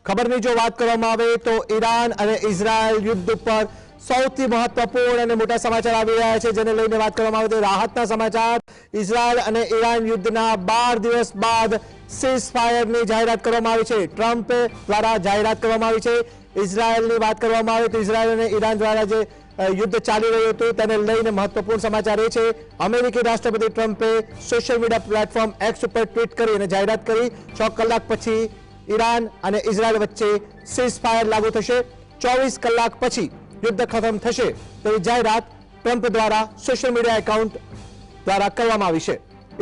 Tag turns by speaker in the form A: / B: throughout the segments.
A: ખબરની જો વાત કરવામાં આવે તો ઈરાન અને ઇઝરાયલ યુદ્ધ પર સૌથી મહત્વપૂર્ણ અને મોટા સમાચાર આવી રહ્યા છે, જેને લઈને વાત કરવામાં આવે તો રાહતના સમાચાર। ઇઝરાયલ અને ઈરાન યુદ્ધના 12 દિવસ બાદ સીઝફાયરની જાહેરાત કરવામાં આવી છે। ટ્રમ્પ દ્વારા જાહેરાત કરવામાં આવી છે। ઇઝરાયલની વાત કરવામાં આવે તો ઇઝરાયલ અને ઈરાન દ્વારા જે યુદ્ધ ચાલી રહ્યું હતું તેને લઈને મહત્વપૂર્ણ સમાચાર એ છે, અમેરિકી રાષ્ટ્રપતિ ટ્રમ્પે સોશિયલ મીડિયા પ્લેટફોર્મ એક્સ ઉપર ટ્વીટ કરી અને જાહેરાત કરી 6 કલાક પછી ઈરાન અને ઇઝરાયલ વચ્ચે સીઝફાયર લાગુ થશે। 24 કલાક પછી યુદ્ધ ખતમ થશે તેવી જાહેરાત ટ્રમ્પ દ્વારા સોશિયલ મીડિયા એકાઉન્ટ દ્વારા કરવામાં આવી છે।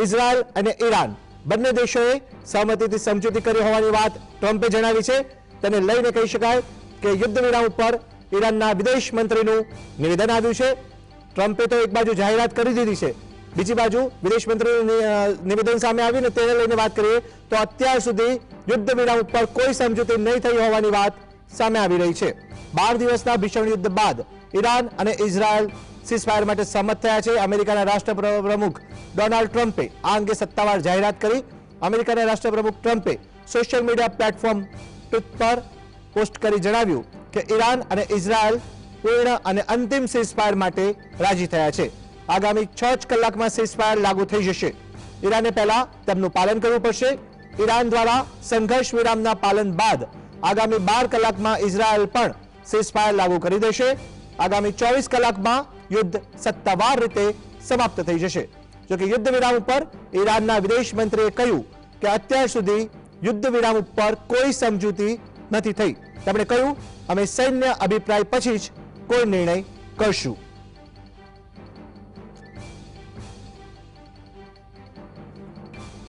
A: ઇઝરાયલ અને ઈરાન બંને દેશોએ સહમતિથી સમજૂતી કરી હોવાની વાત ટ્રમ્પે જણાવી છે। તેને લઈને કહી શકાય કે યુદ્ધ વિરામ ઉપર ઈરાનના વિદેશ મંત્રીનું નિવેદન આવ્યું છે। ટ્રમ્પે તો એક બાજુ જાહેરાત કરી દીધી છે, બીજી બાજુ વિદેશ મંત્રીનું નિવેદન સામે આવ્યું ને તેને લઈને વાત કરીએ તો અત્યાર સુધી યુદ્ધ વિરામ ઉપર કોઈ સમજૂતી નહીં થઈ હોવાની વાત સામે આવી રહી છે। 12 દિવસના ભીષણ યુદ્ધ બાદ ઈરાન અને ઇઝરાયલ સીઝફાયર માટે સહમત થયા છે। અમેરિકાના રાષ્ટ્રપ્રમુખ ડોનાલ્ડ ટ્રમ્પે આ અંગે સત્તાવાર જાહેરાત કરી। અમેરિકાના રાષ્ટ્રપ્રમુખ ટ્રમ્પે સોશિયલ મીડિયા પ્લેટફોર્મ ટ્વિટર પર પોસ્ટ કરી જણાવ્યું કે ઈરાન અને ઇઝરાયલ પૂર્ણ અને અંતિમ સીઝફાયર માટે રાજી થયા છે। આગામી 6 કલાકમાં સીઝફાયર લાગુ થઈ જશે। ઈરાને પહેલા તેમનું પાલન કરવું પડશે। ઈરાન દ્વારા સંઘર્ષ વિરામના પાલન બાદ આગામી 12 કલાકમાં ઇઝરાયલ પણ સીઝફાયર લાગુ કરી દેશે। આગામી 24 કલાકમાં યુદ્ધ સત્તાવાર રીતે સમાપ્ત થઈ જશે। જોકે યુદ્ધ વિરામ ઉપર ઈરાનના વિદેશ મંત્રીએ કહ્યું કે અત્યાર સુધી યુદ્ધ વિરામ ઉપર કોઈ સમજૂતી નથી થઈ। તેમણે કહ્યું, અમે સૈન્ય અભિપ્રાય પછી જ કોઈ નિર્ણય કરશું।